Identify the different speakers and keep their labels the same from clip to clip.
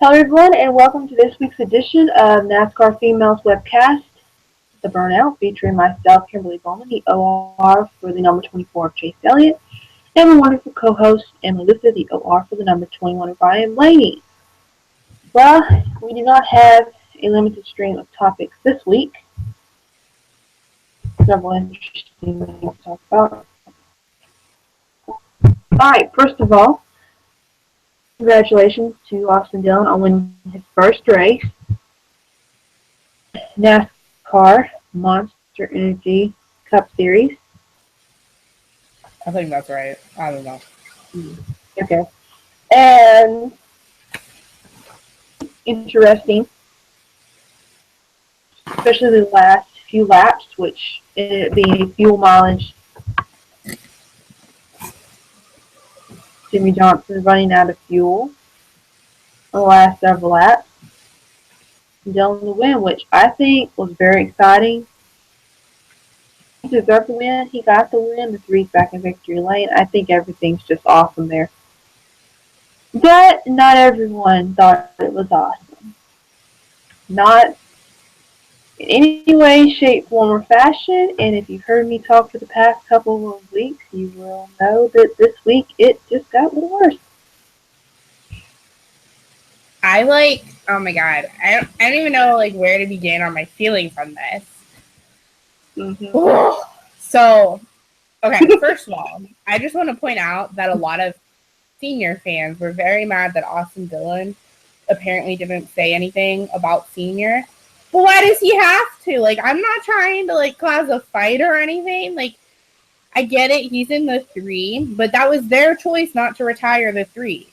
Speaker 1: Hello, everyone, and welcome to this week's edition of NASCAR Females Webcast, The Burnout, featuring myself, Kimberly Bowman, the OR for the number 24 of Chase Elliott, and my wonderful co-host, Emily Luther, the OR for the number 21 of Ryan Blaney. Well, we do not have a limited stream of topics this week. Several interesting things to talk about. Alright, first of all, congratulations to Austin Dillon on winning his first race. NASCAR Monster Energy Cup Series.
Speaker 2: I think that's right. I don't know.
Speaker 1: Okay. And interesting, especially the last few laps, which it being fuel mileage. Jimmy Johnson running out of fuel on the last several laps. Dylan the win, which I think was very exciting. He deserved the win. He got the win. The three's back in victory lane. I think everything's just awesome there. But not everyone thought it was awesome. Not in any way, shape, form, or fashion. And if you've heard me talk for the past couple of weeks, you will know that this week it just got a little worse.
Speaker 2: Oh my God, I don't even know where to begin on my feelings on this.
Speaker 1: Mm-hmm.
Speaker 2: So, okay, first of all, I just want to point out that a lot of senior fans were very mad that Austin Dillon apparently didn't say anything about senior. But why does he have to? I'm not trying to cause a fight or anything. I get it, he's in the 3, but that was their choice not to retire the 3.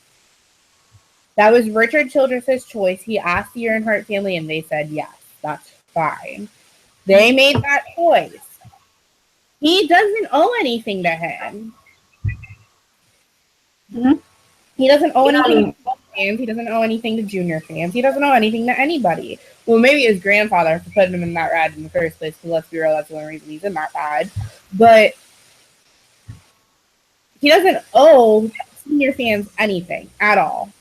Speaker 2: That was Richard Childress's choice. He asked the Earnhardt family, and they said yes, that's fine. They made that choice. He doesn't owe anything to him.
Speaker 1: Mm-hmm.
Speaker 2: He doesn't owe anything to fans. He doesn't owe anything to junior fans. He doesn't owe anything to anybody. Well, maybe his grandfather for putting him in that ride in the first place, because let's be real, that's the only reason he's in that ride. But he doesn't owe senior fans anything at all.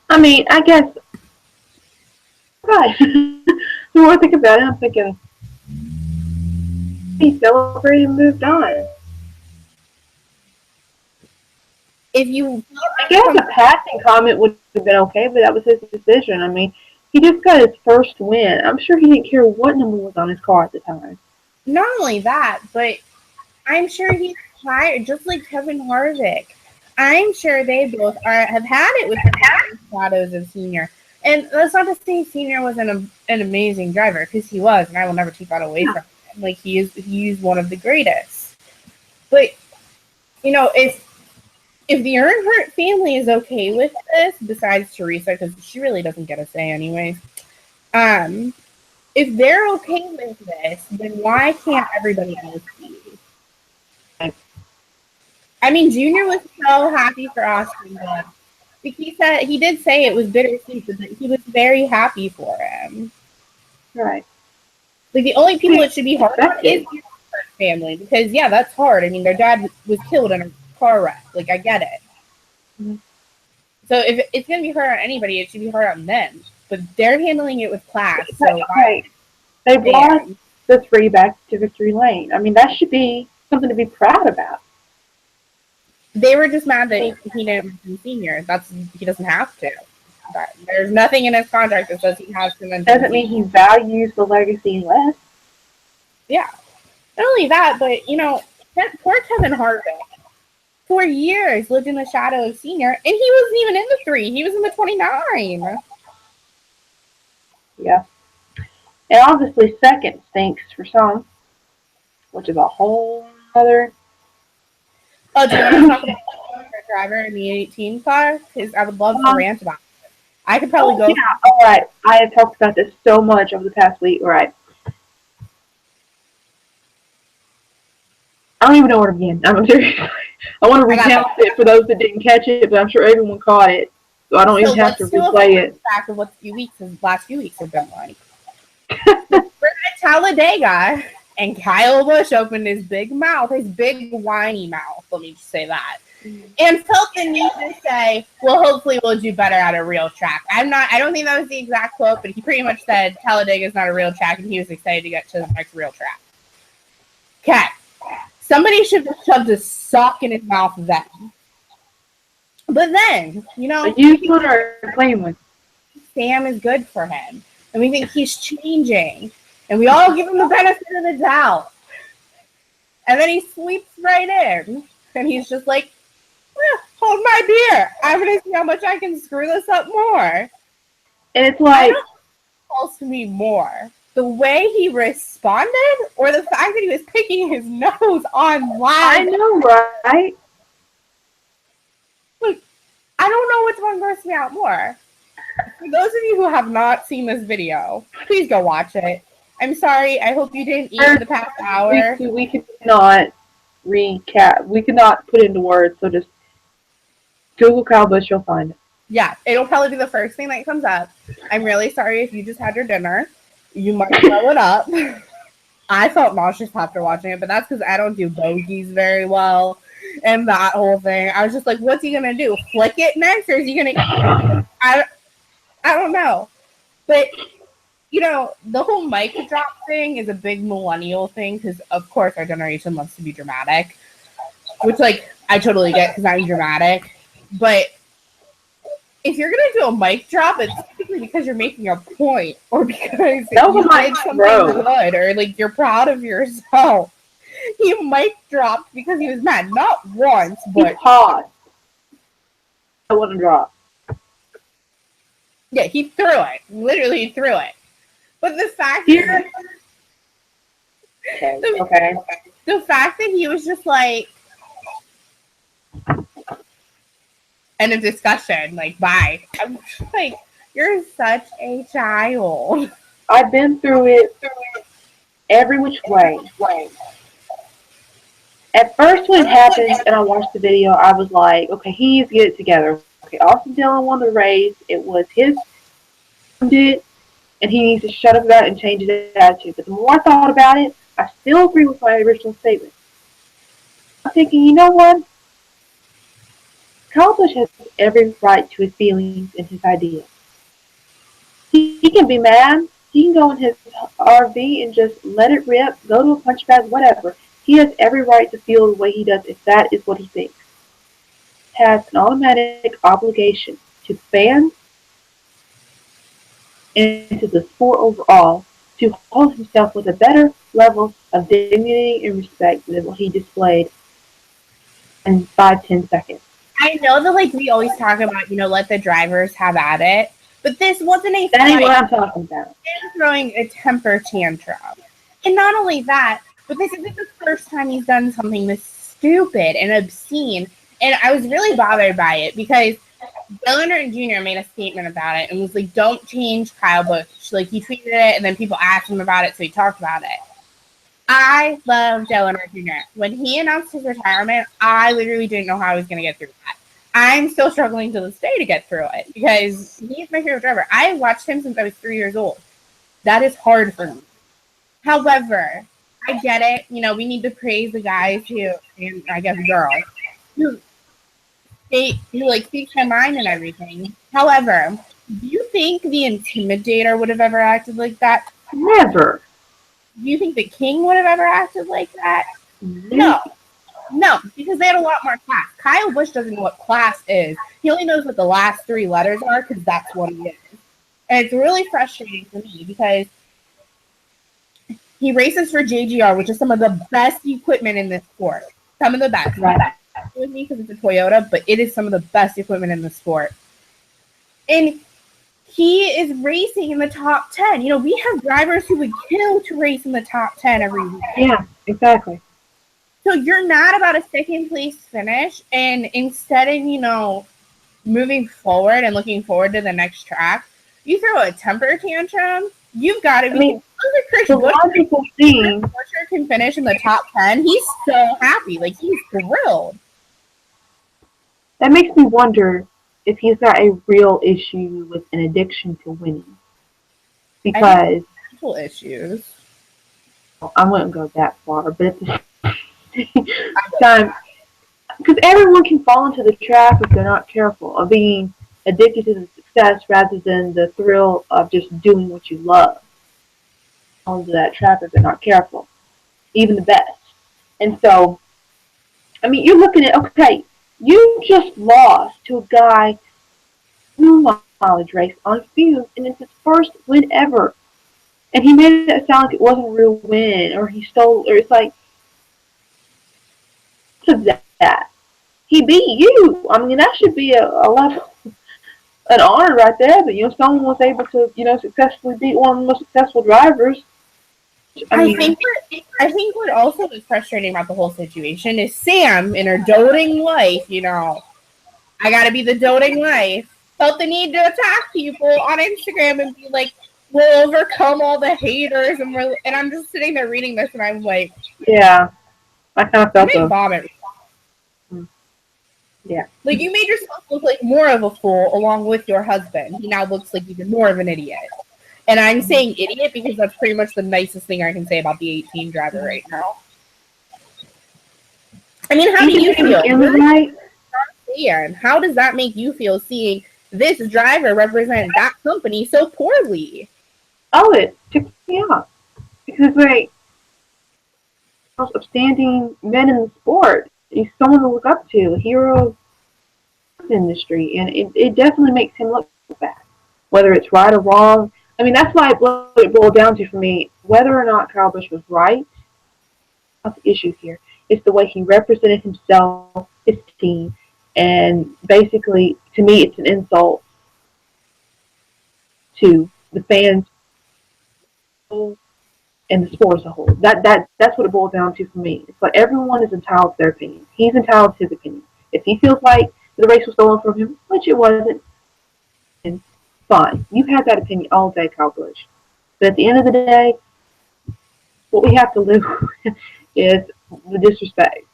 Speaker 1: I mean, I guess, right. The more I think about it, I'm thinking, he celebrated and moved on. I guess a passing comment would have been okay, but that was his decision. I mean, he just got his first win. I'm sure he didn't care what number was on his car at the time.
Speaker 2: Not only that, but I'm sure he's tired, just like Kevin Harvick. I'm sure they both have had it with the shadows of senior. And that's not to say senior was an amazing driver, because he was, and I will never take that away from him. He's one of the greatest. But, if the Earnhardt family is okay with this, besides Teresa, because she really doesn't get a say anyways, if they're okay with this, then why can't everybody else be? I mean, Junior was so happy for Austin. He did say it was bittersweet, but he was very happy for him.
Speaker 1: Right.
Speaker 2: The only people it should be hard on is the family, because that's hard. I mean, their dad was killed in a car wreck. I get it.
Speaker 1: Mm-hmm.
Speaker 2: So if it's gonna be hard on anybody, it should be hard on them. But they're handling it with class. So
Speaker 1: right. They brought the 3 back to victory lane. I mean, that should be something to be proud about.
Speaker 2: They were just mad that he didn't be senior. He doesn't have to. But there's nothing in his contract that says he has to.
Speaker 1: Doesn't mean he values the legacy less.
Speaker 2: Yeah. Not only that, but poor Kevin Harvick for years lived in the shadow of senior, and he wasn't even in the 3. He was in the 29.
Speaker 1: Yeah. And obviously second stinks for some, which is a whole other.
Speaker 2: Oh, do you want to talk about the driver in the 18 car? Because I would love to rant about it. I could probably go.
Speaker 1: Yeah, all right. I have talked about this so much over the past week. All right. I don't even know where to begin. I'm serious. I want to recount it for those that didn't catch it, but I'm sure everyone caught it. So I don't even have to replay it.
Speaker 2: Back of what the last few weeks have been like. We're at Talladega, and Kyle Busch opened his big mouth, his big whiny mouth. Let me just say that. and felt the need to say, well, hopefully we'll do better at a real track. I don't think that was the exact quote, but he pretty much said Talladega is not a real track, and he was excited to get to the next real track. Okay. Somebody should have shoved a sock in his mouth then. But then,
Speaker 1: A used one or a clean one?
Speaker 2: Sam is good for him. And we think he's changing. And we all give him the benefit of the doubt. And then he sweeps right in. And he's just like, hold my beer. I'm going to see how much I can screw this up more.
Speaker 1: And it's like,
Speaker 2: calls to me more. The way he responded or the fact that he was picking his nose on live.
Speaker 1: I know, right?
Speaker 2: Look, I don't know which one grosses me out more. For those of you who have not seen this video, please go watch it. I'm sorry. I hope you didn't eat for the past hour.
Speaker 1: We could not recap. We could not put into words, so just Google Kyle Busch, you'll find it.
Speaker 2: Yeah, it'll probably be the first thing that comes up. I'm really sorry if you just had your dinner. You might throw it up. I felt nauseous after watching it, but that's because I don't do bogeys very well and that whole thing. I was just like, what's he going to do? Flick it next? Or is he going to... I don't know. But, the whole mic drop thing is a big millennial thing because, of course, our generation loves to be dramatic, which, I totally get because I'm dramatic. But if you're going to do a mic drop, it's typically because you're making a point or because you did something good or, you're proud of yourself. He mic dropped because he was mad. Not once, but...
Speaker 1: He paused. I wouldn't drop.
Speaker 2: Yeah, he threw it. Literally threw it. But the fact
Speaker 1: that... Okay.
Speaker 2: The fact that he was just like... End of discussion. Bye. I'm just like, you're such a child.
Speaker 1: I've been through it every which way. At first when it happened and I watched the video, I was like, okay, he needs to get it together. Okay, Austin Dillon won the race. It was his did, and he needs to shut up about it and change his attitude. But the more I thought about it, I still agree with my original statement. I'm thinking, you know what? Kyle Busch has every right to his feelings and his ideas. He can be mad. He can go in his RV and just let it rip, go to a punch bag, whatever. He has every right to feel the way he does if that is what he thinks. He has an automatic obligation to fans and to the sport overall to hold himself with a better level of dignity and respect than what he displayed in 5-10 seconds.
Speaker 2: I know that we always talk about, let the drivers have at it, but this wasn't a
Speaker 1: That ain't what I'm talking about.
Speaker 2: Him throwing a temper tantrum. And not only that, but this isn't the first time he's done something this stupid and obscene. And I was really bothered by it because Dale Earnhardt Jr. made a statement about it and was like, don't change Kyle Busch. He tweeted it and then people asked him about it, so he talked about it. I love Dale Earnhardt Jr. When he announced his retirement, I literally didn't know how I was going to get through that. I'm still struggling to this day to get through it because he's my favorite driver. I watched him since I was 3 years old. That is hard for me. However, I get it. We need to praise the guys who, and I guess girls, who speak their mind and everything. However, do you think the Intimidator would have ever acted like that?
Speaker 1: Never.
Speaker 2: Do you think the King would have ever acted like that? No, because they had a lot more class. Kyle Busch doesn't know what class is. He only knows what the last 3 letters are because that's what he is. And it's really frustrating for me because he races for JGR, which is some of the best equipment in this sport. Some of the best. Right. With me because it's a Toyota, but it is some of the best equipment in the sport. And he is racing in the top 10. We have drivers who would kill to race in the top 10 every week.
Speaker 1: Yeah, exactly.
Speaker 2: So you're not about a second place finish, and instead of, moving forward and looking forward to the next track, you throw a temper tantrum. You've got to be. Chris Buescher can finish in the top 10. He's so happy. He's thrilled.
Speaker 1: That makes me wonder if he's got a real issue with an addiction to winning. Because
Speaker 2: mental issues.
Speaker 1: I wouldn't go that far, but at the same time, Because everyone can fall into the trap if they're not careful of being addicted to the success rather than the thrill of just doing what you love. Fall into that trap if they're not careful, even the best. And so, I mean, you're looking at, okay, you just lost to a guy new mileage race on field, and it's his first win ever. And he made it sound like it wasn't a real win, or he stole, or it's like, of that. He beat you. I mean, that should be a level, an honor right there. That someone was able to successfully beat one of the most successful drivers. I
Speaker 2: I
Speaker 1: mean,
Speaker 2: think what also is frustrating about the whole situation is Sam in her doting life, I gotta be the doting wife. Felt the need to attack people on Instagram and be like, we'll overcome all the haters, and I'm just sitting there reading this and I'm like,
Speaker 1: yeah, I kind of
Speaker 2: you
Speaker 1: felt
Speaker 2: made
Speaker 1: the
Speaker 2: vomit.
Speaker 1: yeah.
Speaker 2: Like you made yourself look like more of a fool along with your husband. He now looks like even more of an idiot. And I'm saying idiot because that's pretty much the nicest thing I can say about the 18 driver right now. I mean, how do you feel? And how does that make you feel seeing this driver represent that company so poorly?
Speaker 1: Oh, it ticks me off because like most upstanding men in the sport, he's someone to look up to, a hero of the industry, and it definitely makes him look bad, whether it's right or wrong. I mean, that's why it boiled down to for me whether or not Kyle Busch was right. Not the issue here. It's the way he represented himself, his team, and basically, to me, it's an insult to the fans and the sport as a whole. That's what it boils down to for me. It's like everyone is entitled to their opinion. He's entitled to his opinion. If he feels like the race was stolen from him, which it wasn't, then fine. You've had that opinion all day, Kyle Busch. But at the end of the day, what we have to live with is the disrespect.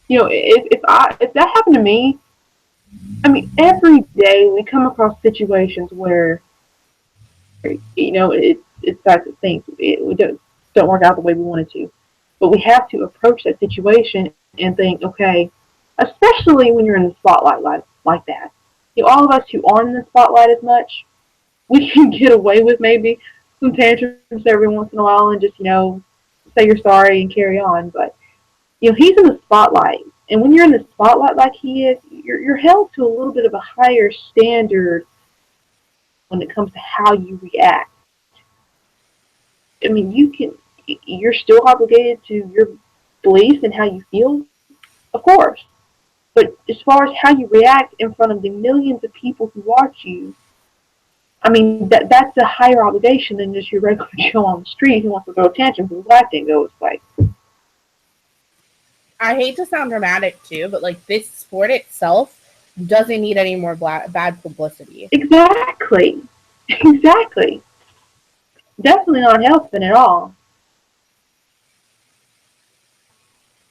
Speaker 1: If that happened to me, I mean, every day we come across situations where it's that things we don't work out the way we wanted to, but we have to approach that situation and think, okay, especially when you're in the spotlight like that. All of us who aren't in the spotlight as much, we can get away with maybe some tantrums every once in a while and just say you're sorry and carry on. But he's in the spotlight, and when you're in the spotlight like he is, you're held to a little bit of a higher standard when it comes to how you react. I mean, you're still obligated to your beliefs and how you feel, of course. But as far as how you react in front of the millions of people who watch you, I mean, that's a higher obligation than just your regular Joe on the street who wants to throw a tantrum for black thing goes like.
Speaker 2: I hate to sound dramatic too, but like this sport itself doesn't need any more bad publicity.
Speaker 1: Exactly. Exactly. Definitely not helping at all.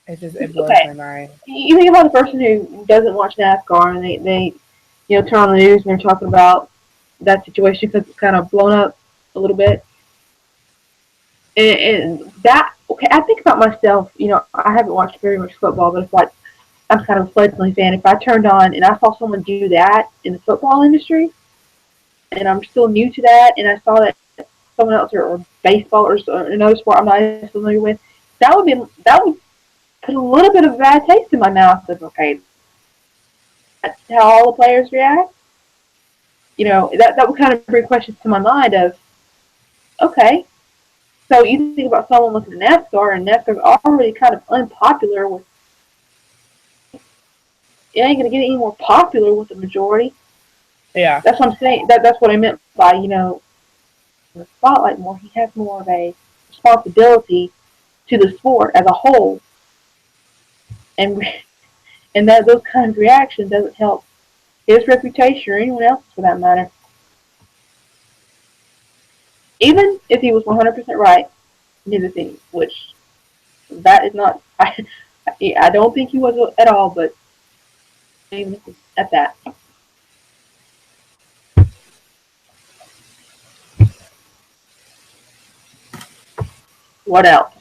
Speaker 2: It blows my mind.
Speaker 1: You think about the person who doesn't watch NASCAR and they turn on the news and they're talking about that situation because it's kind of blown up a little bit. And that, okay, I think about myself, I haven't watched very much football, but it's like I'm kind of a fledgling fan. If I turned on and I saw someone do that in the football industry, and I'm still new to that, and I saw that someone else or baseball or another sport I'm not as familiar with, that would put a little bit of a bad taste in my mouth of, okay, that's how all the players react. That would kind of bring questions to my mind of, okay, so you think about someone looking at NASCAR, and NASCAR's already kind of unpopular with, it ain't going to get any more popular with the majority.
Speaker 2: Yeah.
Speaker 1: That's what I'm saying. That's what I meant by, the spotlight more. He has more of a responsibility to the sport as a whole. And that those kind of reactions doesn't help his reputation or anyone else's for that matter. Even if he was 100% right in his opinion, which that is not, I don't think he was at all, but even at that. What else?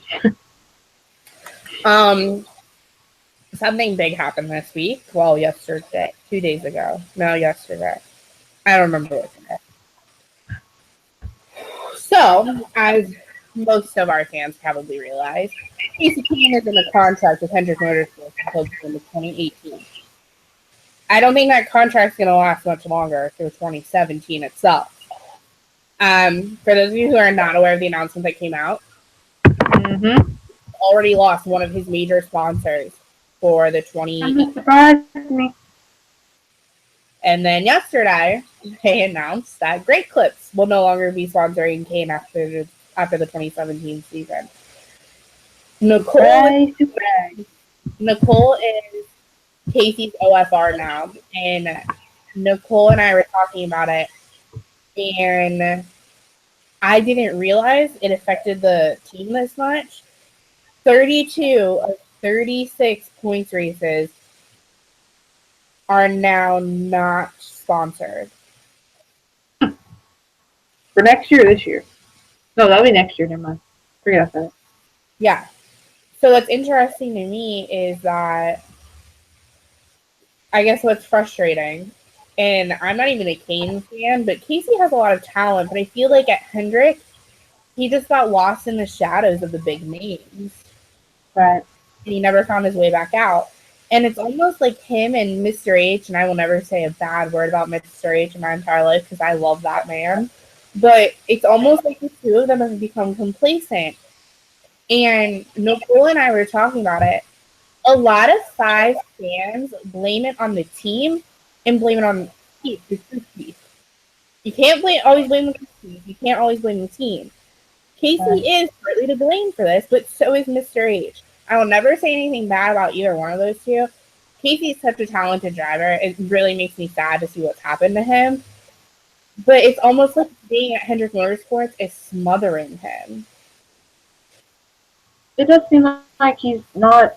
Speaker 2: something big happened this week. Well, yesterday, 2 days ago. No, yesterday. I don't remember what today. So, as most of our fans probably realize, Casey Kane is in a contract with Hendrick Motorsports until June of 2018. I don't think that contract's going to last much longer through 2017 itself. For those of you who are not aware of the announcement that came out, already lost one of his major sponsors for the 2018.
Speaker 1: Surprised me.
Speaker 2: And then yesterday, they announced that Great Clips will no longer be sponsoring Kane after the 2017 season. Nicole is Casey's OFR now, and Nicole and I were talking about it, and I didn't realize it affected the team this much. 32 of 36 points races are now not sponsored.
Speaker 1: For next year or this year? No, that'll be next year. Never mind. Forget about that.
Speaker 2: Yeah. So what's interesting to me is that, I guess what's frustrating, and I'm not even a Kane fan, but Casey has a lot of talent, but I feel like at Hendrick, he just got lost in the shadows of the big names.
Speaker 1: Right.
Speaker 2: And he never found his way back out. And it's almost like him and Mr. H, and I will never say a bad word about Mr. H in my entire life because I love that man. But it's almost like the two of them have become complacent. And Nicole and I were talking about it. A lot of Five fans blame it on the team and blame it on Keith. You can't always blame the team. You can't always blame the team. Casey is partly to blame for this, but so is Mr. H. I will never say anything bad about either one of those two. Casey is such a talented driver. It really makes me sad to see what's happened to him. But it's almost like being at Hendrick Motorsports is smothering him.
Speaker 1: It does seem like he's not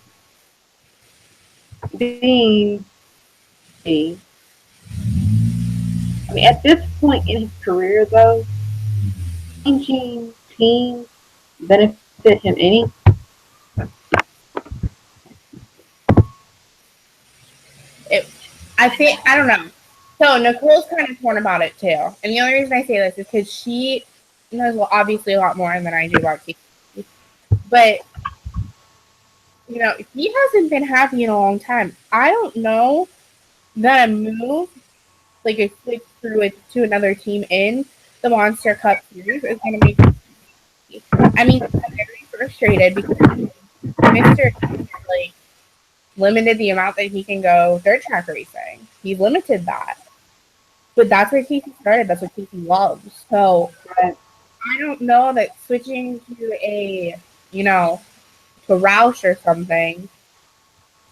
Speaker 1: being. I mean, at this point in his career, though, changing teams benefit him any?
Speaker 2: I don't know. So Nicole's kind of torn about it too. And the only reason I say this is because she knows obviously a lot more than I do about Casey. But, he hasn't been happy in a long time. I don't know that a move, like a switch through it to another team in the Monster Cup Series is going to make him happy. I mean, I'm very frustrated because Mr. limited the amount that he can go dirt track racing. He's limited that. But that's where Casey started. That's what Casey loves. So I don't know that switching to a Roush or something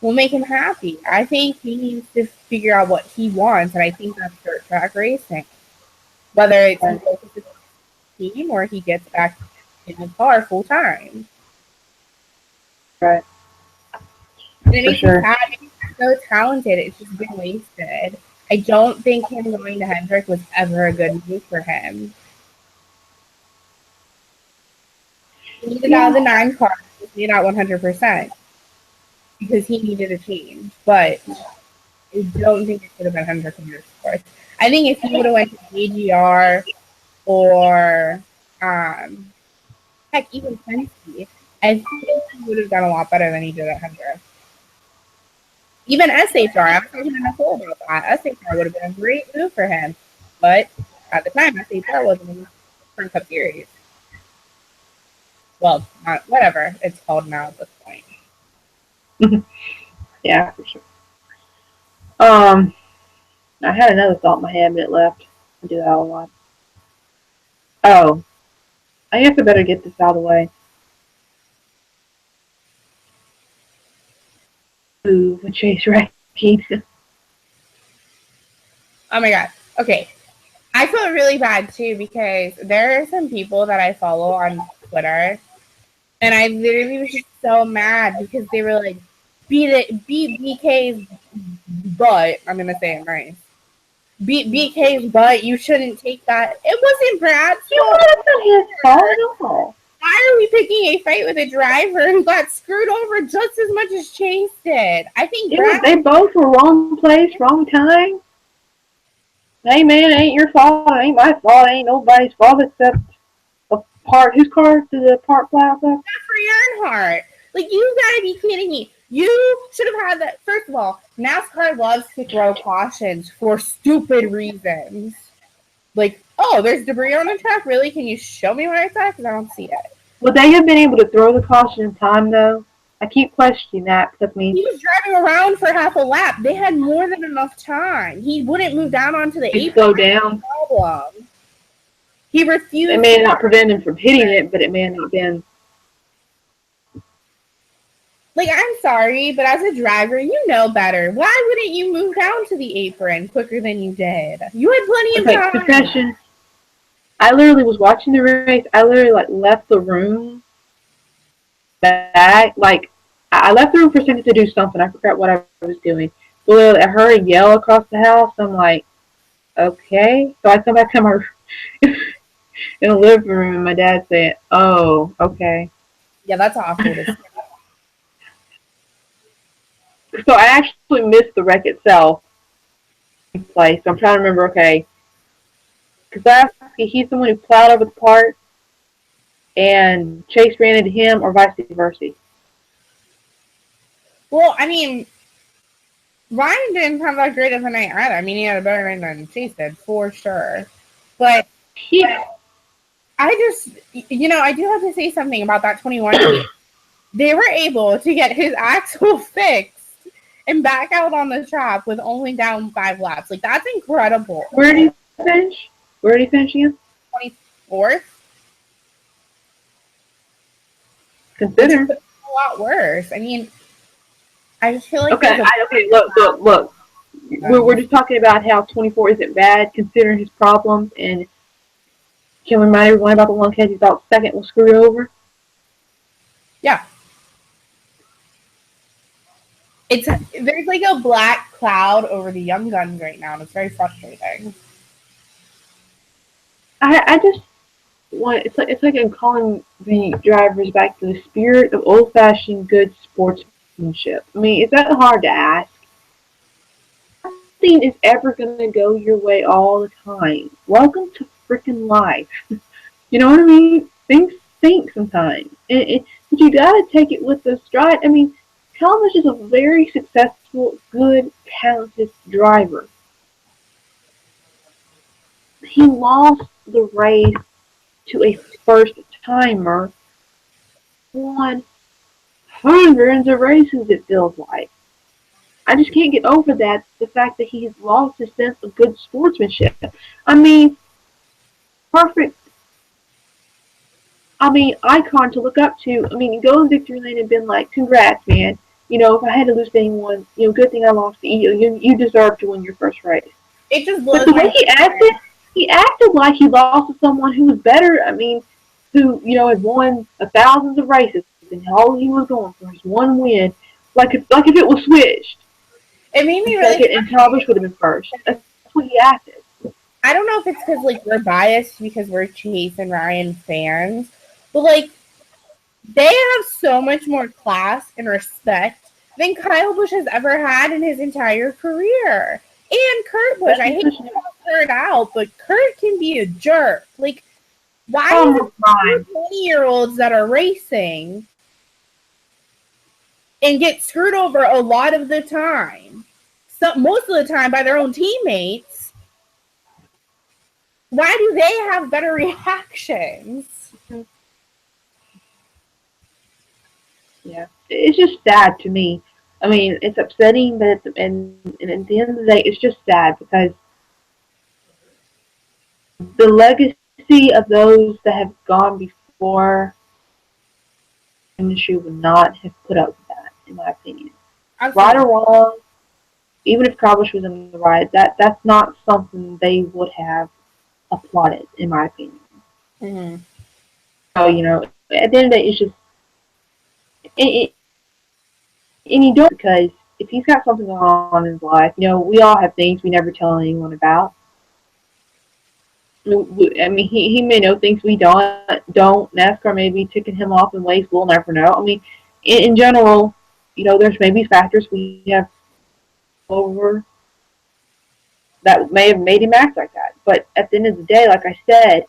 Speaker 2: will make him happy. I think he needs to figure out what he wants, and I think that's dirt track racing. Whether it's he focuses on the team or he gets back in the car full time.
Speaker 1: Right.
Speaker 2: And it makes me sad. He's so talented. It's just been wasted. I don't think him going to Hendrick was ever a good move for him. The 2009 car was made out 100% because he needed a change. But I don't think it should have been Hendrick Motorsports. I think if he would have went to AGR or heck, even Penske, I think he would have done a lot better than he did at Hendrick. Even SHR, I was talking to Nicole about that. SHR would have been a great move for him. But at the time, SHR wasn't in the Sprint Cup Series. Well, not whatever it's called now at this point.
Speaker 1: Yeah, for sure. I had another thought in my head, but it left. I do that a lot. Oh, I guess I better get this out of the way. Ooh, with Chase Wrecking.
Speaker 2: Oh my god. Okay. I feel really bad too because there are some people that I follow on Twitter, and I literally was just so mad because they were like, beat BK's butt. I'm gonna say it nice. Beat BK's butt. You shouldn't take that. It wasn't Brad's fault.
Speaker 1: It wasn't his fault at all.
Speaker 2: Why are we picking a fight with a driver who got screwed over just as much as Chase did? I think
Speaker 1: They both were wrong place, wrong time. Hey man, it ain't your fault. It ain't my fault. It ain't nobody's fault except the part. Whose car did the part fly off of?
Speaker 2: Jeffrey Earnhardt. Like, you gotta be kidding me. You should have had that. First of all, NASCAR loves to throw cautions for stupid reasons. Like, oh, there's debris on the track. Really? Can you show me where it's at? Because I don't see it.
Speaker 1: Would they have been able to throw the caution in time though? I keep questioning that because I mean,
Speaker 2: he was driving around for half a lap. They had more than enough time. He wouldn't move down onto the apron.
Speaker 1: Slow down.
Speaker 2: Problem. He refused.
Speaker 1: It may have not prevented him from hitting it, but it may have not been.
Speaker 2: Like, I'm sorry, but as a driver, you know better. Why wouldn't you move down to the apron quicker than you did? You had plenty of time.
Speaker 1: Confession. I literally was watching the race. I literally left the room. I left the room for a second to do something. I forgot what I was doing. Literally, I heard a yell across the house. I'm like, okay. So I come back to my in the living room, and my dad said, "Oh, okay."
Speaker 2: Yeah, that's awful.
Speaker 1: So I actually missed the wreck itself. Place. So I'm trying to remember. Okay, because he's the one who plowed over the part, and Chase ran into him, or vice versa.
Speaker 2: Well, I mean, Ryan didn't have that great of a night either. I mean, he had a better night than Chase did, for sure. But
Speaker 1: yeah.
Speaker 2: I just, I do have to say something about that 21 team. They were able to get his axle fixed and back out on the track with only down 5 laps. Like, that's incredible.
Speaker 1: Where did he finish? Where did he finish again?
Speaker 2: 24th.
Speaker 1: Consider.
Speaker 2: It's a lot worse. I mean, I just feel like
Speaker 1: okay. Look. We're just talking about how 24 isn't bad considering his problems, and can we remind everyone about the one case he thought second was screwed over?
Speaker 2: Yeah. There's like a black cloud over the young guns right now, and it's very frustrating.
Speaker 1: I just want it's like I'm calling the drivers back to the spirit of old-fashioned good sportsmanship. I mean, is that hard to ask? Nothing is ever going to go your way all the time. Welcome to freaking life. You know what I mean? Things stink sometimes, but you gotta take it with a stride. I mean, Thomas is a very successful, good, talented driver. He lost the race to a first timer. Won hundreds of races, it feels like. I just can't get over that, the fact that he's lost his sense of good sportsmanship. I mean, perfect. Icon to look up to. I mean, go in victory lane and been like, congrats, man. If I had to lose to anyone, good thing I lost to you. You deserve to win your first race.
Speaker 2: It just blows.
Speaker 1: But the way he acted like he lost to someone who was better. I mean, who had won thousands of races, and all he was going for was one win. Like if it was switched.
Speaker 2: It made me really.
Speaker 1: And Talbot would have been first. That's what he acted.
Speaker 2: I don't know if it's because we're biased because we're Chase and Ryan fans, but they have so much more class and respect than Kyle Busch has ever had in his entire career. And Kurt Busch, I hate to call Kurt out, but Kurt can be a jerk. Why are 20-year-olds that are racing and get screwed over a lot of the time? Most of the time by their own teammates. Why do they have better reactions?
Speaker 1: Yeah, it's just sad to me. I mean, it's upsetting, but and at the end of the day, it's just sad because the legacy of those that have gone before the industry would not have put up with that, in my opinion. Absolutely. Right or wrong, even if Kyle Busch was in the right, that's not something they would have applauded, in my opinion.
Speaker 2: Mm-hmm.
Speaker 1: So, at the end of the day, it's just and you don't, because if he's got something going on in his life, we all have things we never tell anyone about. I mean, he may know things we don't. NASCAR may be ticking him off in ways we'll never know. I mean, in general, there's maybe factors we have over that may have made him act like that. But at the end of the day, like I said,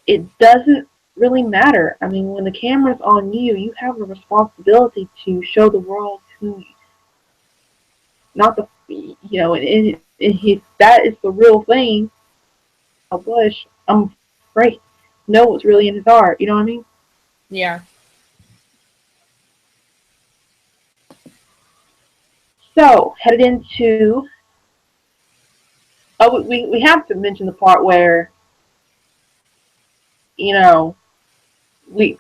Speaker 1: it doesn't really matter. I mean, when the camera's on you, you have a responsibility to show the world who, not the, and that is the real thing. Bush, I'm afraid, know what's really in his heart. You know what I mean?
Speaker 2: Yeah.
Speaker 1: So, headed into, we have to mention the part where, you know, they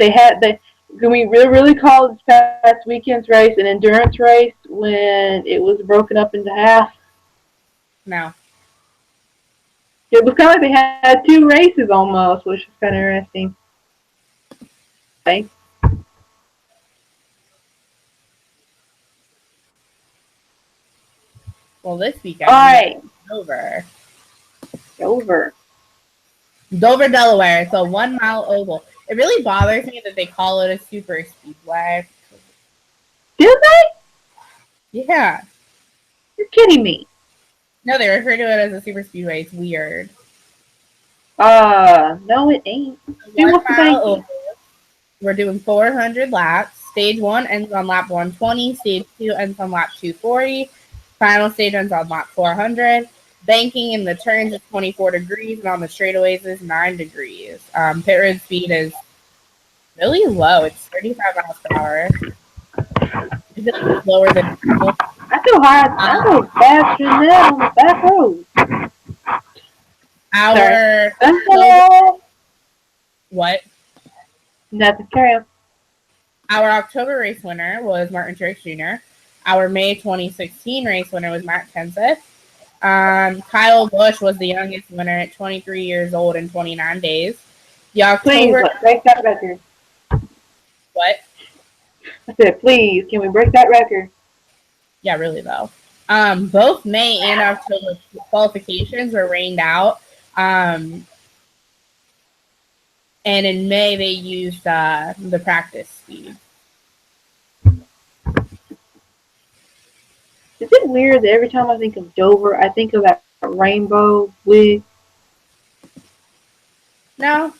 Speaker 1: can we really call this past weekend's race an endurance race when it was broken up into half?
Speaker 2: No.
Speaker 1: It was kind of like they had two races almost, which is kind of interesting. Okay.
Speaker 2: Well, this
Speaker 1: All
Speaker 2: weekend we have
Speaker 1: right,
Speaker 2: Dover.
Speaker 1: over.
Speaker 2: Dover, Delaware. It's a 1 mile oval. It really bothers me that they call it a super speedway.
Speaker 1: Did they?
Speaker 2: Yeah.
Speaker 1: You're kidding me.
Speaker 2: No, they refer to it as a super speedway. It's weird.
Speaker 1: No, it ain't. Do
Speaker 2: One
Speaker 1: what's the
Speaker 2: mile
Speaker 1: thinking?
Speaker 2: oval. We're doing 400 laps. Stage 1 ends on lap 120. Stage 2 ends on lap 240. Final stage ends on lap 400. Banking in the turns is 24 degrees, and on the straightaways is 9 degrees. Pit road speed is really low. It's 35 miles per hour. It's lower than normal.
Speaker 1: I feel faster than that on the back road. Sorry.
Speaker 2: Our what?
Speaker 1: Nothing. Carry on.
Speaker 2: Our October race winner was Martin Truex Jr. Our May 2016 race winner was Matt Kenseth. Kyle Busch was the youngest winner at 23 years old in 29 days. The
Speaker 1: Please,
Speaker 2: October
Speaker 1: break that record.
Speaker 2: what?
Speaker 1: I said, please, can we break that record?
Speaker 2: Yeah, really though. Both May and October qualifications were rained out. And in May they used the practice speed.
Speaker 1: Is it weird that every time I think of Dover, I think of that rainbow wig?
Speaker 2: No.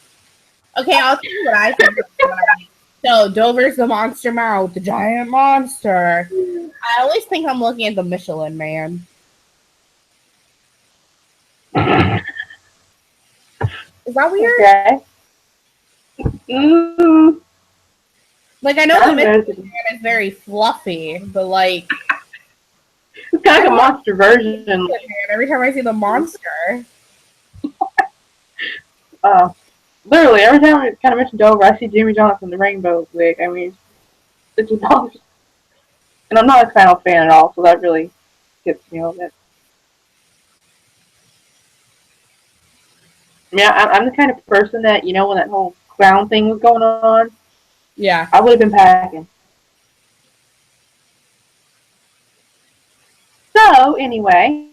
Speaker 2: Okay, I'll tell you what I think of when I so Dover's the monster mouth, the giant monster. I always think I'm looking at the Michelin Man. Is that weird?
Speaker 1: Okay. Mm,
Speaker 2: Like I know the
Speaker 1: kind of
Speaker 2: Michelin
Speaker 1: noticeable.
Speaker 2: Man is very fluffy, but like
Speaker 1: It's kind
Speaker 2: I
Speaker 1: of like a
Speaker 2: want
Speaker 1: monster
Speaker 2: the
Speaker 1: version.
Speaker 2: Michelin Man every time I see the monster.
Speaker 1: Uh, Literally, every time I kind of mention Dover, I see Jimmy Johnson, the rainbow wig. I mean, it's just, and I'm not a Kyle fan at all, so that really gets me a little bit. I mean, I'm the kind of person that, when that whole clown thing was going on,
Speaker 2: Yeah.
Speaker 1: I would have been packing. So, anyway,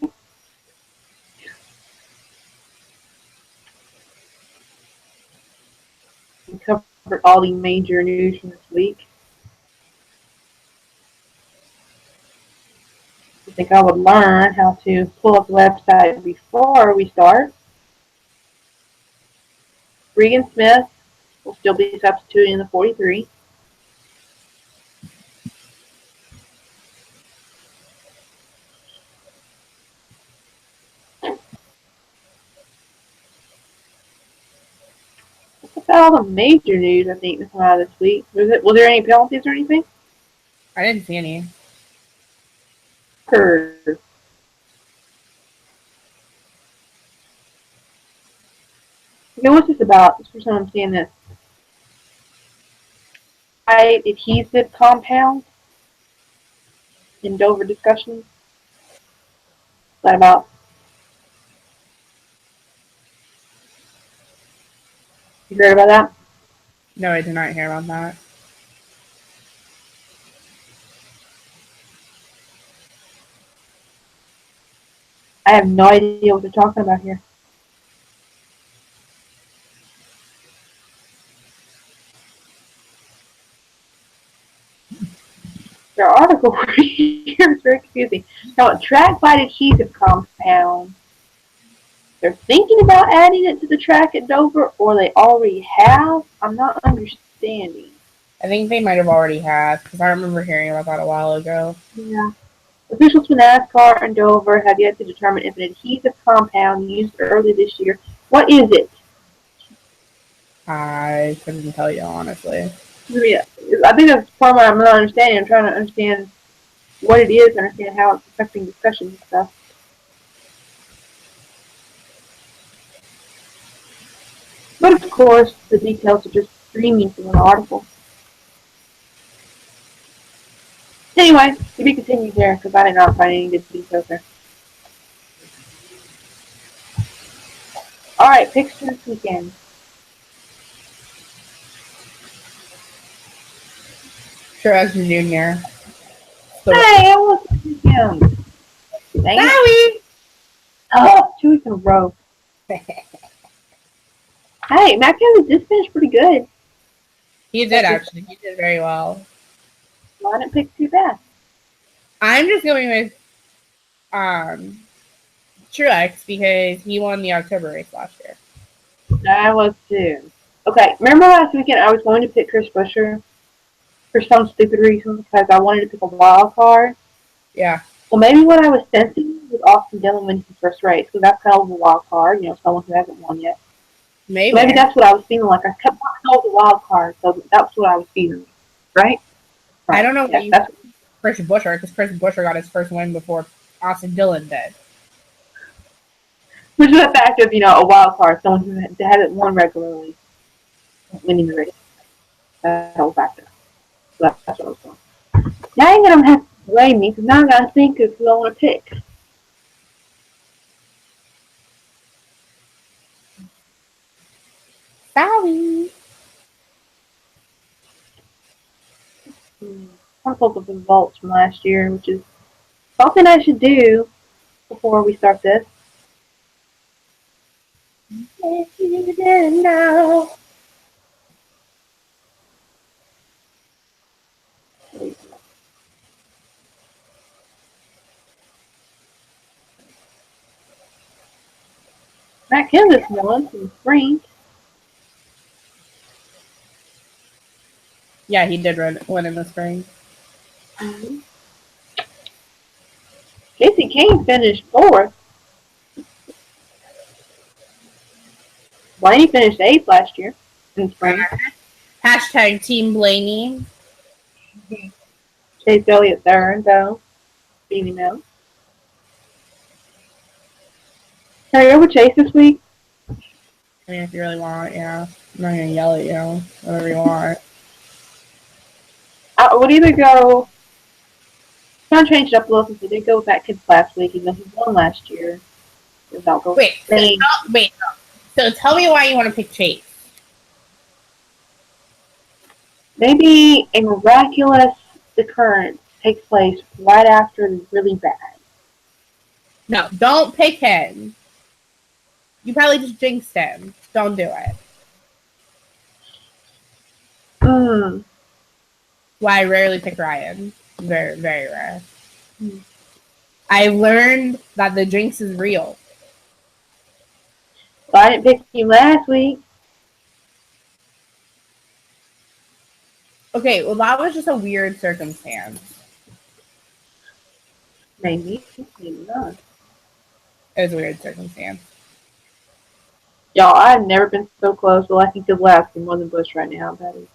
Speaker 1: we covered all the major news from this week. I think I would learn how to pull up the website before we start. Regan Smith will still be substituting in the 43. That's all the major news I think that's come out this week. Was there any penalties or anything?
Speaker 2: I didn't see any.
Speaker 1: Or, what's this about? This is the first time I'm seeing this. Adhesive compound in Dover discussions. What's that about? You heard about that?
Speaker 2: No, I did not hear about that.
Speaker 1: I have no idea what they're talking about here. Their article here is very confusing. Now, a track bite adhesive compound. They're thinking about adding it to the track at Dover, or they already have. I'm not understanding.
Speaker 2: I think they might have already have, because I remember hearing about that a while ago.
Speaker 1: Yeah. Officials from NASCAR and Dover have yet to determine if an adhesive compound used early this year. What is it?
Speaker 2: I couldn't tell you, honestly.
Speaker 1: Yeah, I think that's part of what I'm not understanding. I'm trying to understand what it is, understand how it's affecting discussions and stuff. But of course, the details are just streaming from an article. Anyway, to be continued there, because I did not find any good details there. Alright, picks for this weekend.
Speaker 2: Truex Jr.
Speaker 1: Hey, I want to pick him. Dang it.
Speaker 2: Sorry!
Speaker 1: Oh, 2 weeks in a row. Hey, Matt Kenseth did finish pretty good.
Speaker 2: He did, actually. He did very well.
Speaker 1: Well, I didn't pick too bad.
Speaker 2: I'm just going with Truex because he won the October race last year.
Speaker 1: I was too. Okay, remember last weekend I was going to pick Chris Buescher for some stupid reason because I wanted to pick a wild card?
Speaker 2: Yeah.
Speaker 1: Well, maybe what I was sensing was Austin Dillon winning his first race, because that's kind of a wild card, someone who hasn't won yet. Maybe that's what I was feeling like. I kept wanting to hold the wild card, so that's what I was feeling. Right?
Speaker 2: I don't know what that's Chris Buescher, because Chris Buescher got his first win before Austin Dillon did.
Speaker 1: Which is the fact of, a wild card, someone who hasn't won regularly, winning the race. That whole factor. So that's what I was doing. Now you're going to have to blame me, because now I got to think of who I want to pick.
Speaker 2: Sorry.
Speaker 1: I want to pull up the results from last year, which is something I should do before we start this.
Speaker 2: If you didn't know.
Speaker 1: Matt Kenseth won from the spring.
Speaker 2: Yeah, he did win in the spring.
Speaker 1: Mm-hmm. Casey Kane finished 4th. Blaney finished 8th last year in the spring.
Speaker 2: Hashtag Team Blaney.
Speaker 1: Chase Elliott 3rd, though. Beanie Mills. Can I go with Chase this week?
Speaker 2: I mean, if you really want, yeah. I'm not going to yell at you. Whatever you want.
Speaker 1: I would either go... I'm trying to change it up a little since I did go with that kid last week, even though he won last year. I'll go
Speaker 2: wait. So tell me why you want to pick Chase.
Speaker 1: Maybe a miraculous occurrence takes place right after the really bad.
Speaker 2: No, don't pick him. You probably just jinxed him. Don't do it. Why I rarely pick Ryan. Very, very rare. I learned that the jinx is real.
Speaker 1: Well, I didn't pick him last week.
Speaker 2: Okay, well, that was just a weird circumstance.
Speaker 1: Maybe not.
Speaker 2: It was a weird circumstance.
Speaker 1: Y'all, I've never been so close to liking Keselowski more than Busch right now, Betty.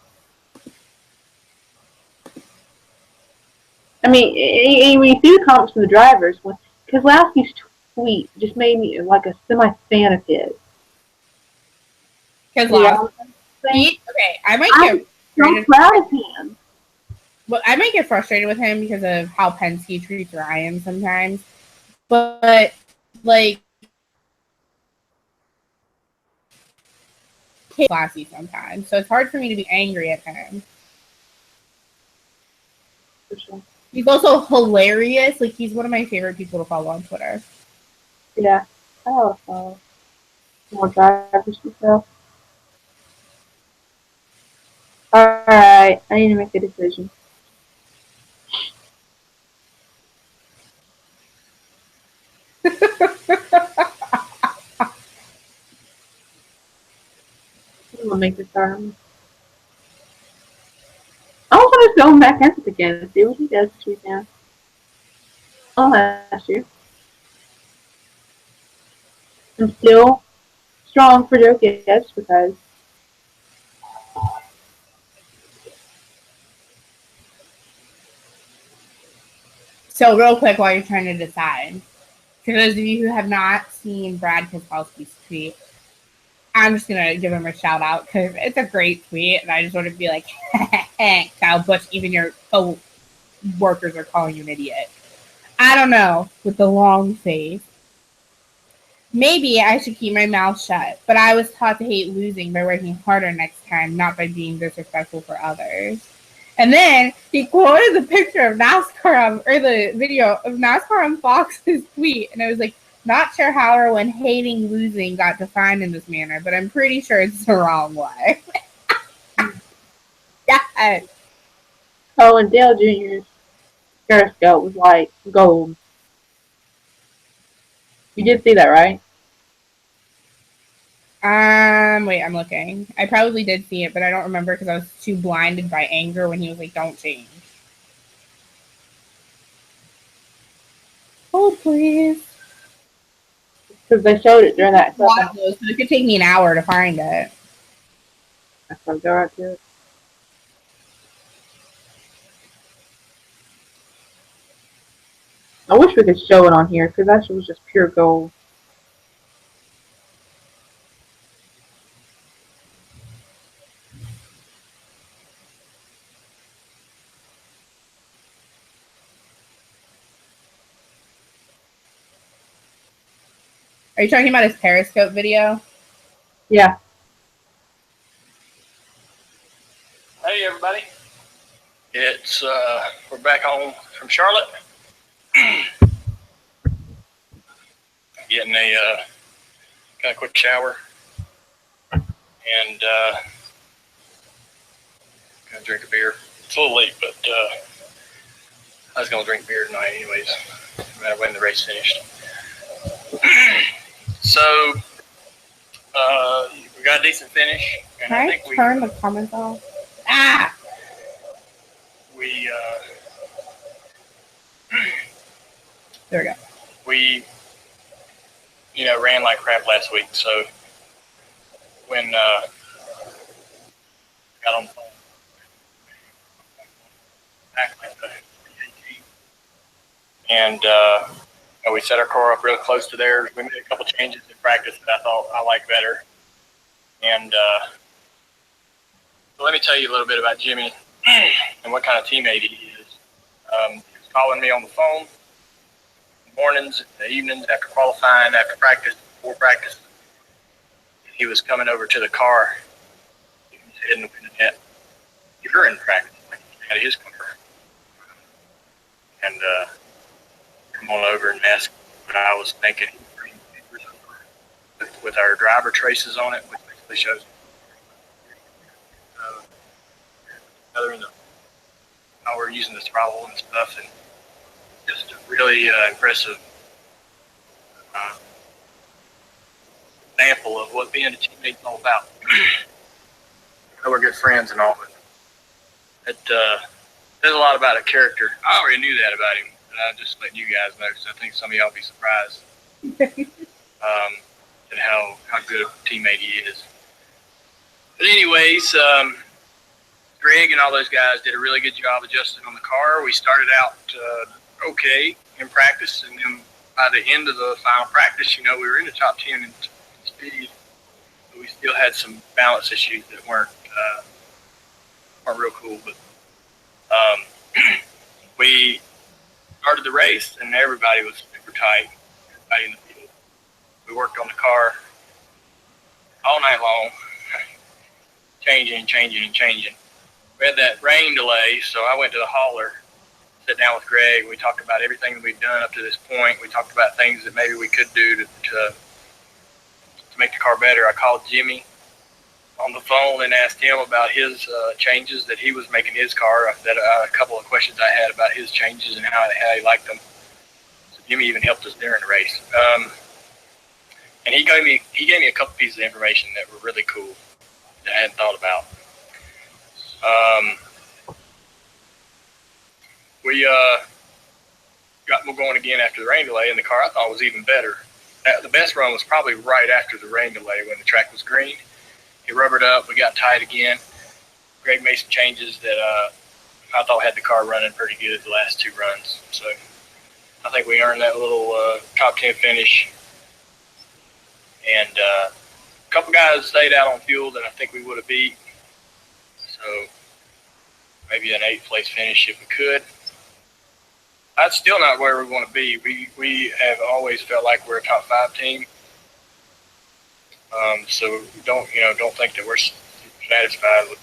Speaker 1: I mean, when you see the comments from the drivers, Keselowski's tweet just made me like a semi-fan of his.
Speaker 2: Keselowski? Okay, I might get
Speaker 1: so proud of him.
Speaker 2: Well, I might get frustrated with him because of how Penske treats Ryan sometimes. But, like, he's classy sometimes. So it's hard for me to be angry at him.
Speaker 1: For sure.
Speaker 2: He's also hilarious. Like, he's one of my favorite people to follow on Twitter.
Speaker 1: Yeah. I want to follow more drivers myself. Alright, I need to make a decision. gonna make this time. I was gonna go back at it again and see what he does this weekend. Oh, last year. I'm still strong for Jokic because
Speaker 2: So real quick while you're trying to decide, for those of you who have not seen Brad Keselowski's tweet, I'm just going to give him a shout out because it's a great tweet. And I just want to be like, Kyle Busch, even your co-workers are calling you an idiot. I don't know, with the long face. Maybe I should keep my mouth shut, but I was taught to hate losing by working harder next time, not by being disrespectful for others. And then he quoted the picture of NASCAR or the video of NASCAR on Fox's tweet, and I was like, not sure how or when hating losing got defined in this manner, but I'm pretty sure it's the wrong way. Yes.
Speaker 1: oh, and Dale Jr.'s Periscope was like gold. You did see that, right?
Speaker 2: Wait, I'm looking. I probably did see it, but I don't remember because I was too blinded by anger when he was like, don't change. Oh, please.
Speaker 1: Because they showed it during that stuff.
Speaker 2: So it could take me an hour to find it.
Speaker 1: That's what I go right to it. I wish we could show it on here because that shit was just pure gold.
Speaker 2: Are you talking about his Periscope video?
Speaker 1: Yeah.
Speaker 3: Hey everybody, it's we're back home from Charlotte. Getting a kind of quick shower and gonna drink a beer. It's a little late, but I was gonna drink beer tonight anyways, no matter when the race finished. So we got a decent finish, and
Speaker 2: Can I think turn the comments off? Ah!
Speaker 3: We
Speaker 2: there we go.
Speaker 3: We ran like crap last week, so when got on the phone, and we set our car up real close to theirs. We made a couple changes in practice that I thought I liked better, and so let me tell you a little bit about Jimmy and what kind of teammate he is. He was calling me on the phone in the mornings, in the evenings, after qualifying, after practice, before practice. He was coming over to the car. He was heading to the net. You're in practice, like out of his car, and come on over and ask what I was thinking. With our driver traces on it, which basically shows other than how we're using the throttle and stuff, and just a really impressive example of what being a teammate is all about. We're good friends and all, but it says a lot about a character. I already knew that about him, and I'm just letting you guys know because I think some of y'all be surprised at how good a teammate he is. But anyways, Greg and all those guys did a really good job adjusting on the car. We started out okay in practice, and then by the end of the final practice, we were in the top 10 in speed, but we still had some balance issues that weren't real cool. But we started the race, and everybody was super tight. Everybody in the field. We worked on the car all night long, changing. We had that rain delay, so I went to the hauler, sat down with Greg. We talked about everything that we've done up to this point. We talked about things that maybe we could do to make the car better. I called Jimmy on the phone and asked him about his changes that he was making his car. A couple of questions I had about his changes and how he liked them. So Jimmy even helped us during the race. And he gave me a couple pieces of information that were really cool. that I hadn't thought about. Um, we got going again after the rain delay, and the car I thought was even better. The best run was probably right after the rain delay when the track was green. He rubbered up. We got tight again. Greg made some changes that I thought had the car running pretty good the last two runs. So I think we earned that little top 10 finish. And a couple guys stayed out on fuel that I think we would have beat. So maybe an 8th place finish if we could. That's still not where we want to be. We have always felt like we're a top 5 team. So don't think that we're satisfied with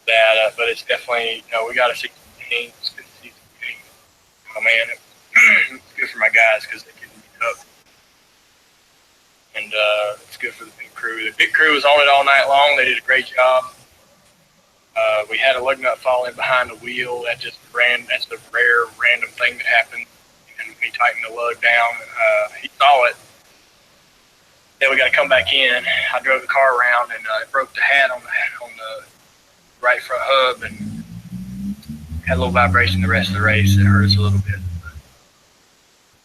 Speaker 3: that. But it's definitely we got to see some games. It's good to see some games. Oh man, it's good for my guys because they can beat up, and it's good for the pit crew. The pit crew was on it all night long. They did a great job. We had a lug nut fall in behind the wheel. That's a rare random thing that happened. And we tightened the lug down. He saw it. Then we got to come back in. I drove the car around and it broke the hat on the right front hub and had a little vibration the rest of the race. It hurt us a little bit. But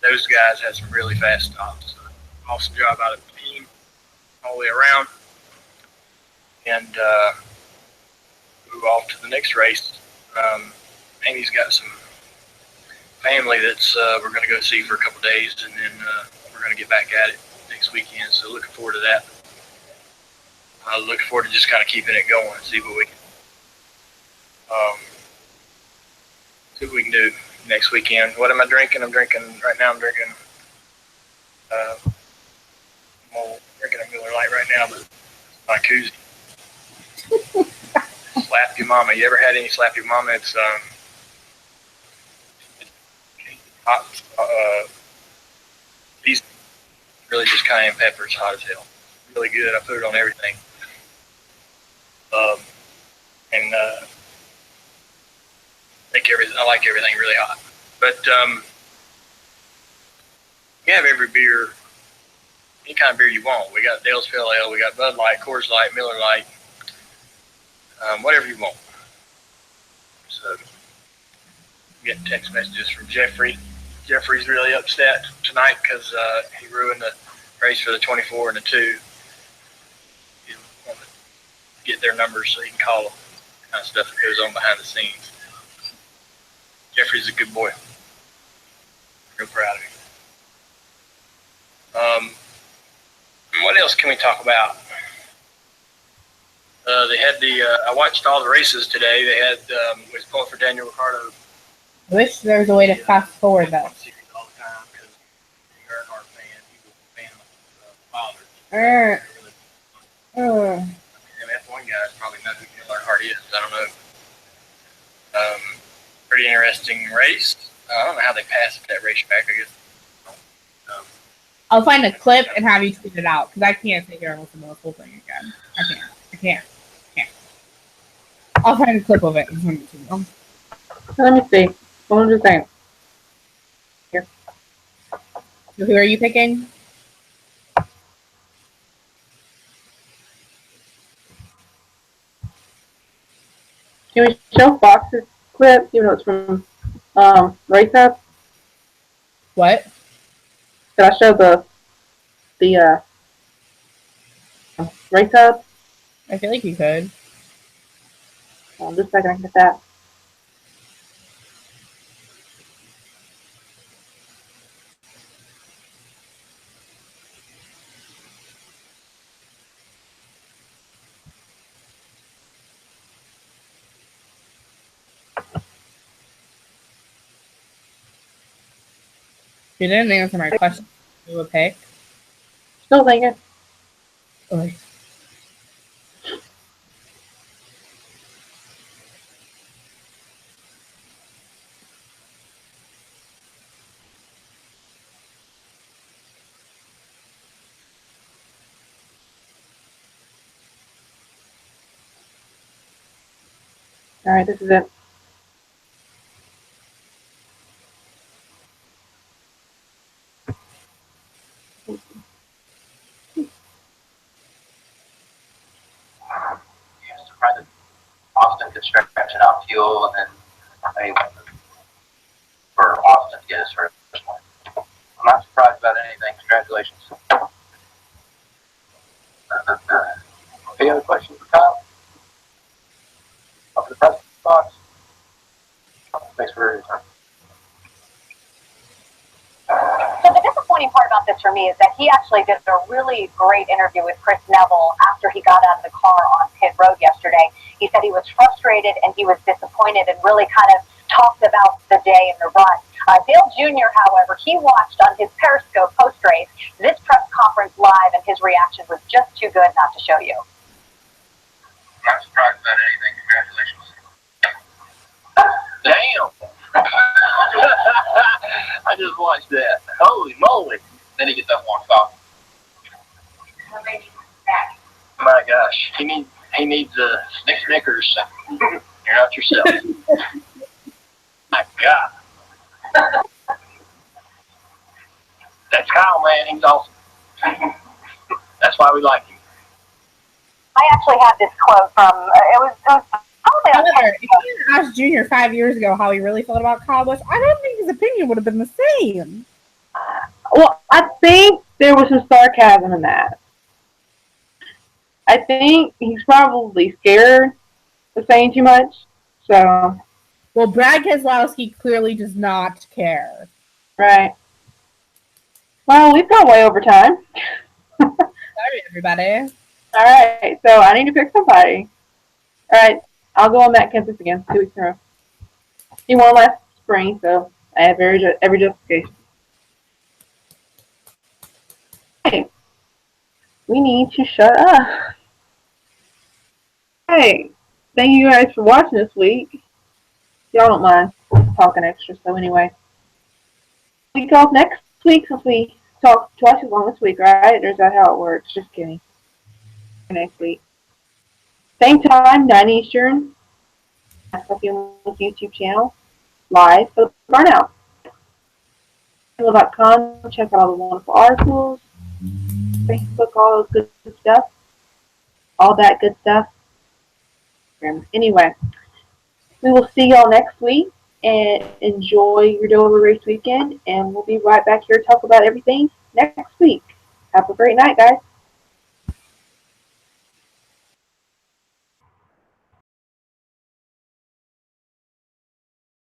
Speaker 3: those guys had some really fast stops. So awesome job out of the team all the way around. And move off to the next race. Amy's got some family that's we're going to go see for a couple days, and then we're going to get back at it next weekend. So looking forward to that. Looking forward to just kind of keeping it going, see what we can do next weekend. What am I drinking? I'm drinking a Miller Lite right now, but it's my koozie. Slap Your Mama. You ever had any Slap Your Mama? It's hot. These really just cayenne pepper. It's hot as hell. Really good. I put it on everything. And I like everything really hot. But you have every beer, any kind of beer you want. We got Dale's Pale Ale, we got Bud Light, Coors Light, Miller Light, whatever you want. So get text messages from Jeffrey. Jeffrey's really upset tonight because he ruined the race for the 24 and the 2. He want to get their numbers so he can call them. Kind of stuff that goes on behind the scenes. Jeffrey's a good boy. Real proud of him. What else can we talk about? They had I watched all the races today. They had was pulling for Daniel Ricciardo.
Speaker 2: I wish there was a way to fast forward that.
Speaker 3: All the time because he was a fan of father. F1 guys probably know who Dale Earnhardt is. I don't know. Pretty interesting race. I don't know how they passed at that racetrack. I guess.
Speaker 2: I'll find a clip and have you tweet it out because I can't sit here and listen to the whole thing again. I can't. I'll find a clip of it and send it to you.
Speaker 1: Let me see. What was saying? Here.
Speaker 2: Who are you picking?
Speaker 1: Can we show Fox's clip? Even though it's from Race Hub?
Speaker 2: What?
Speaker 1: Did I show the Race Hub?
Speaker 2: I feel like you could.
Speaker 1: Just a second, I can get that.
Speaker 2: You didn't answer my question. You would pick?
Speaker 1: Still thinking.
Speaker 2: Okay.
Speaker 1: Alright, this is it.
Speaker 4: fuel, and then maybe for Austin to get his first one. I'm not surprised about anything. Congratulations. Any other questions for Kyle? Up to the press box. Thanks for your time.
Speaker 5: So the disappointing part about this for me is that he actually did a really great interview with Chris Neville after he got out of the car on pit road yesterday. He said he was frustrated and he was disappointed and really kind of talked about the day and the run. Dale Jr., however, he watched on his Periscope post-race this press conference live, and his reaction was just too good not to show you.
Speaker 4: Not surprised about anything. Congratulations. Damn. I just watched that. Holy moly. Then he gets up and walks off. My gosh. He needs Snickers. You're not yourself. My God. That's Kyle, man. He's awesome. That's why we like him.
Speaker 5: I actually had this quote from, it was probably on
Speaker 2: However, if you had asked Junior 5 years ago how he really felt about Kyle Busch, I don't think his opinion would have been the same.
Speaker 1: Well, I think there was some sarcasm in that. I think he's probably scared of saying too much. So.
Speaker 2: Well, Brad Keselowski clearly does not care.
Speaker 1: Right. Well, we've gone way over time.
Speaker 2: Sorry, everybody.
Speaker 1: All right, so I need to pick somebody. All right, I'll go on Matt Kempis again, 2 weeks in a row. He won last spring, so I have every justification. Hey, we need to shut up. Hey, thank you guys for watching this week. Y'all don't mind talking extra, so anyway. We go next week since we talk twice as long this week, right? Or is that how it works? Just kidding. Next week. Same time, 9 Eastern. Field's YouTube channel. Live for the Burnout. Field.com. Check out all the wonderful articles. Facebook, all those good stuff. All that good stuff. Anyway, we will see y'all next week. And enjoy your Dover race weekend. And we'll be right back here to talk about everything next week. Have a great night, guys.